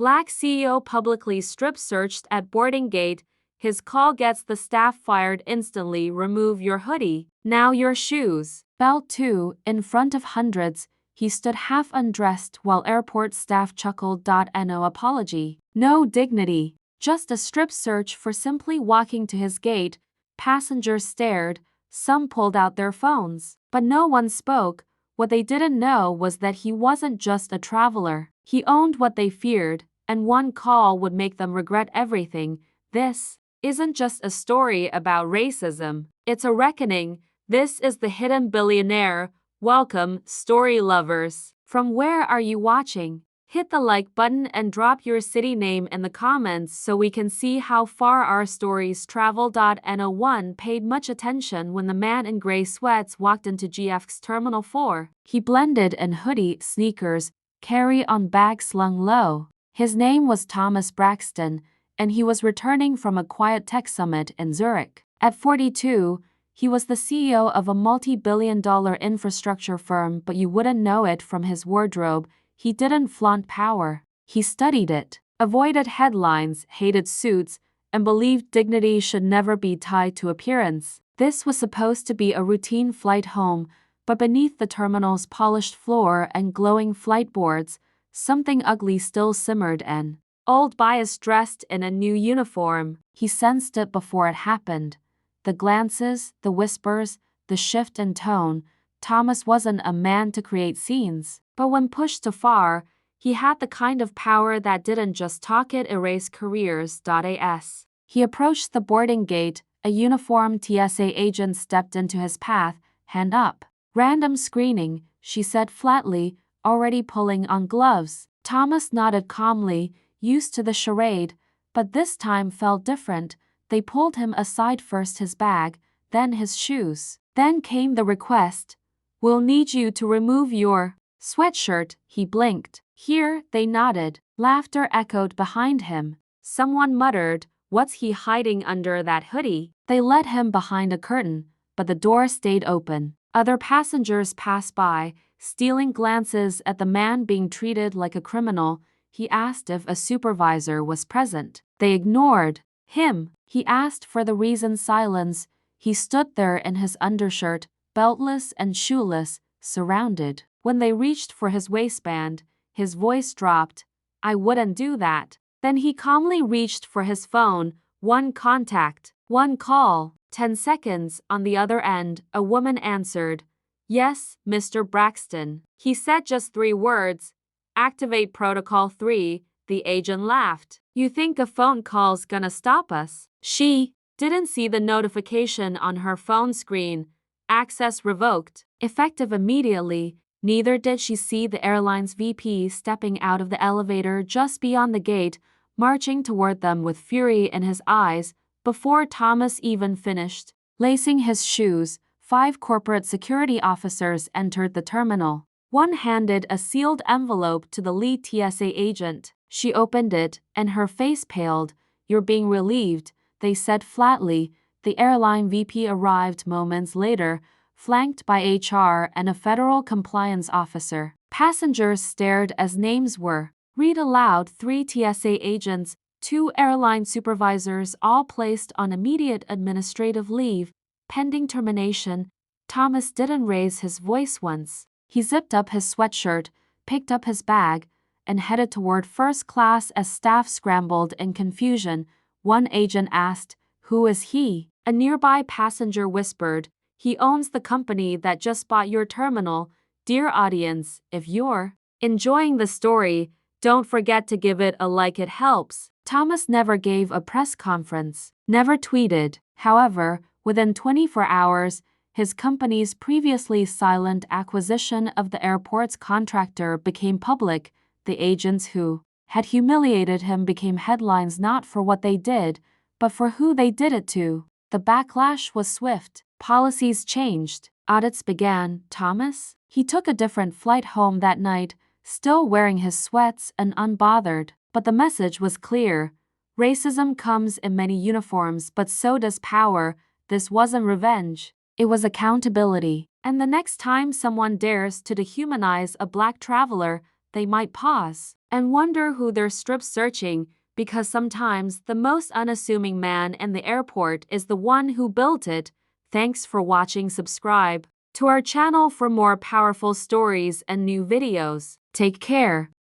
Black CEO publicly strip-searched at boarding gate. His call gets the staff fired instantly. Remove your hoodie. Now your shoes. Belt 2, in front of hundreds, he stood half undressed while airport staff chuckled. No apology. No dignity. Just a strip search for simply walking to his gate. Passengers stared. Some pulled out their phones. But no one spoke. What they didn't know was that he wasn't just a traveler. He owned what they feared, and one call would make them regret everything. This isn't just a story about racism. It's a reckoning. This is the hidden billionaire. Welcome, story lovers. From where are you watching? Hit the like button and drop your city name in the comments so we can see how far our stories travel. No one paid much attention when the man in gray sweats walked into GF's Terminal 4. He blended in hoodie, sneakers, carry-on bag slung low. His name was Thomas Braxton, and he was returning from a quiet tech summit in Zurich. At 42, he was the CEO of a multi-billion-dollar infrastructure firm, but you wouldn't know it from his wardrobe. He didn't flaunt power. He studied it, avoided headlines, hated suits, and believed dignity should never be tied to appearance. This was supposed to be a routine flight home, but beneath the terminal's polished floor and glowing flight boards, something ugly still simmered. An old bias dressed in a new uniform. He sensed it before it happened. The glances, the whispers, the shift in tone. Thomas wasn't a man to create scenes, but when pushed too far, he had the kind of power that didn't just talk, it erased careers. As he approached the boarding gate, a uniformed TSA agent stepped into his path. Hand up. Random screening, she said flatly, already pulling on gloves. Thomas nodded calmly, used to the charade, but this time felt different. They pulled him aside, first his bag, then his shoes. Then came the request. We'll need you to remove your sweatshirt. He blinked. Here, they nodded. Laughter echoed behind him. Someone muttered, what's he hiding under that hoodie? They led him behind a curtain, but the door stayed open. Other passengers passed by, stealing glances at the man being treated like a criminal. He asked if a supervisor was present. They ignored him. He asked for the reason. Silence. He stood there in his undershirt, beltless and shoeless, surrounded. When they reached for his waistband, his voice dropped. I wouldn't do that. Then he calmly reached for his phone. One contact, one call. 10 seconds. On the other end, a woman answered. Yes, Mr. Braxton. He said just 3 words. Activate Protocol 3. The agent laughed. You think a phone call's gonna stop us? She didn't see the notification on her phone screen. Access revoked. Effective immediately. Neither did she see the airline's VP stepping out of the elevator just beyond the gate, marching toward them with fury in his eyes. Before Thomas even finished lacing his shoes, 5 corporate security officers entered the terminal. One handed a sealed envelope to the lead TSA agent. She opened it, and her face paled. You're being relieved, they said flatly. The airline VP arrived moments later, flanked by HR and a federal compliance officer. Passengers stared as names were read aloud. 3 TSA agents, 2 airline supervisors, all placed on immediate administrative leave, pending termination. Thomas didn't raise his voice once. He zipped up his sweatshirt, picked up his bag, and headed toward first class as staff scrambled in confusion. One agent asked, who is he? A nearby passenger whispered, he owns the company that just bought your terminal. Dear audience, if you're enjoying the story, don't forget to give it a like, it helps. Thomas never gave a press conference, never tweeted. However, within 24 hours, his company's previously silent acquisition of the airport's contractor became public. The agents who had humiliated him became headlines not for what they did, but for who they did it to. The backlash was swift. Policies changed. Audits began. Thomas? He took a different flight home that night, still wearing his sweats and unbothered. But the message was clear. Racism comes in many uniforms, but so does power. This wasn't revenge. It was accountability. And the next time someone dares to dehumanize a black traveler, they might pause and wonder who they're strip searching, because sometimes the most unassuming man in the airport is the one who built it. Thanks for watching. Subscribe to our channel for more powerful stories and new videos. Take care.